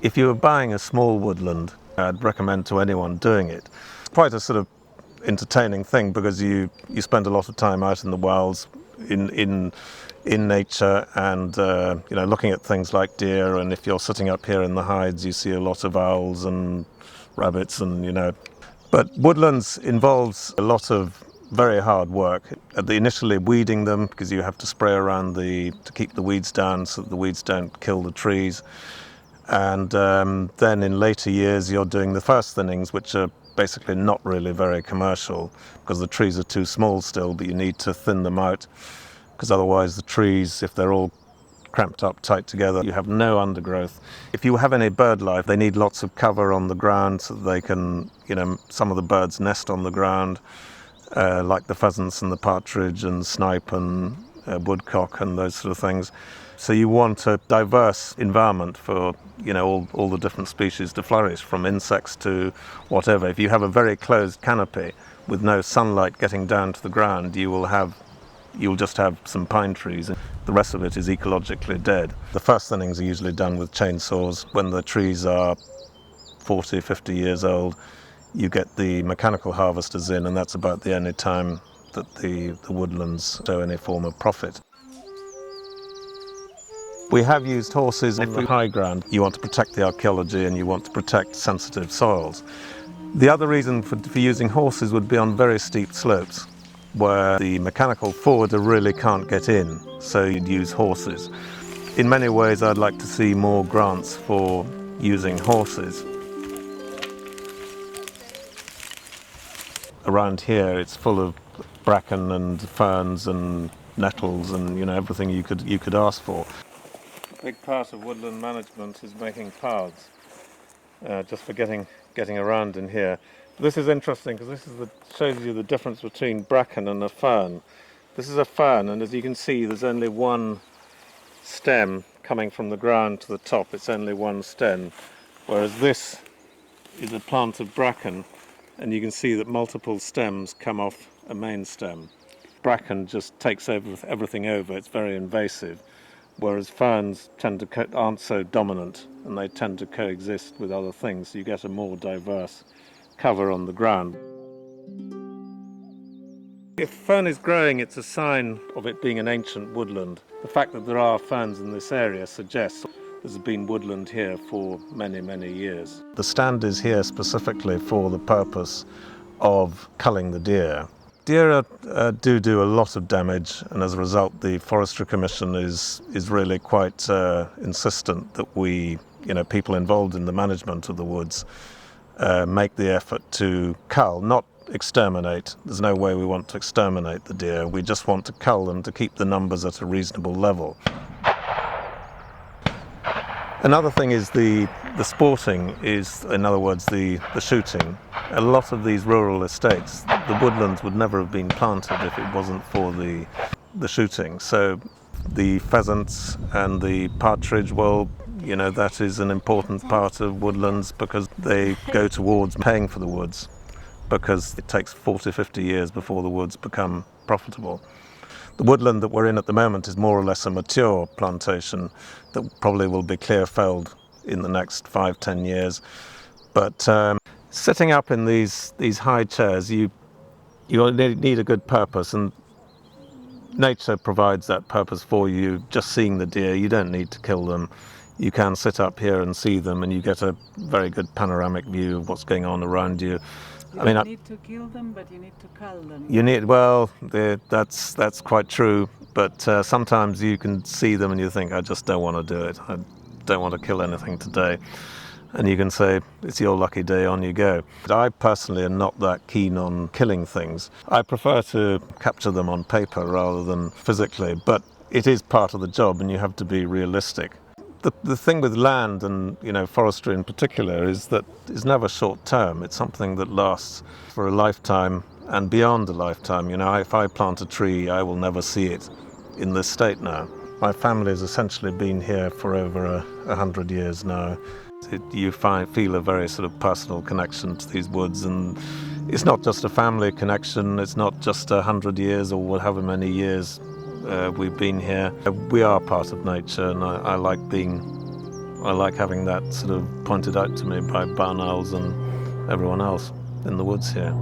If you were buying a small woodland, I'd recommend to anyone doing it. It's quite a sort of entertaining thing because you spend a lot of time out in the wilds, in nature, and looking at things like deer. And if you're sitting up here in the hides, you see a lot of owls and rabbits, and. But woodlands involves a lot of very hard work. Initially weeding them, because you have to spray around to keep the weeds down so that the weeds don't kill the trees. And then in later years you're doing the first thinnings, which are basically not really very commercial because the trees are too small still, but you need to thin them out because otherwise the trees, if they're all cramped up tight together, you have no undergrowth. If you have any bird life, they need lots of cover on the ground so that they can, some of the birds nest on the ground, like the pheasants and the partridge and snipe and woodcock and those sort of things. So you want a diverse environment for, all the different species to flourish, from insects to whatever. If you have a very closed canopy with no sunlight getting down to the ground, you'll just have some pine trees, and the rest of it is ecologically dead. The first thinnings are usually done with chainsaws. When the trees are 40, 50 years old, you get the mechanical harvesters in, and that's about the only time that the woodlands show any form of profit. We have used horses on the high ground. You want to protect the archaeology and you want to protect sensitive soils. The other reason for using horses would be on very steep slopes where the mechanical forwarder really can't get in, so you'd use horses. In many ways, I'd like to see more grants for using horses. Around here, it's full of bracken and ferns and nettles and everything you could ask for. A big part of woodland management is making paths, just for getting around in here. This is interesting because shows you the difference between bracken and a fern. This is a fern, and as you can see, there's only one stem coming from the ground to the top. It's only one stem, whereas this is a plant of bracken, and you can see that multiple stems come off a main stem. Bracken just takes everything over. It's very invasive, whereas ferns aren't so dominant, and they tend to coexist with other things, so you get a more diverse cover on the ground. If fern is growing, it's a sign of it being an ancient woodland. The fact that there are ferns in this area suggests there's been woodland here for many, many years. The stand is here specifically for the purpose of culling the deer. Deer do a lot of damage, and as a result the Forestry Commission is really quite insistent that we, people involved in the management of the woods, make the effort to cull, not exterminate. There's no way we want to exterminate the deer. We just want to cull them to keep the numbers at a reasonable level. Another thing is the sporting, is, in other words, the shooting. A lot of these rural estates, the woodlands would never have been planted if it wasn't for the shooting. So the pheasants and the partridge, well, that is an important part of woodlands because they go towards paying for the woods, because it takes 40, 50 years before the woods become profitable. The woodland that we're in at the moment is more or less a mature plantation that probably will be clear-felled in the next 5-10 years. But sitting up in these high chairs, you need a good purpose, and nature provides that purpose for you. Just seeing the deer, you don't need to kill them. You can sit up here and see them, and you get a very good panoramic view of what's going on around you. You don't need to kill them, but you need to cull them. That's quite true, but sometimes you can see them and you think, I just don't want to do it. I don't want to kill anything today. And you can say, it's your lucky day, on you go. But I personally am not that keen on killing things. I prefer to capture them on paper rather than physically, but it is part of the job and you have to be realistic. The thing with land and forestry in particular is that it's never short term. It's something that lasts for a lifetime and beyond a lifetime. If I plant a tree, I will never see it in this state now. My family has essentially been here for over 100 years now. You feel a very sort of personal connection to these woods, and it's not just a family connection. It's not just 100 years or however many years we've been here. We are part of nature, and I like being I like having that sort of pointed out to me by barn owls and everyone else in the woods here.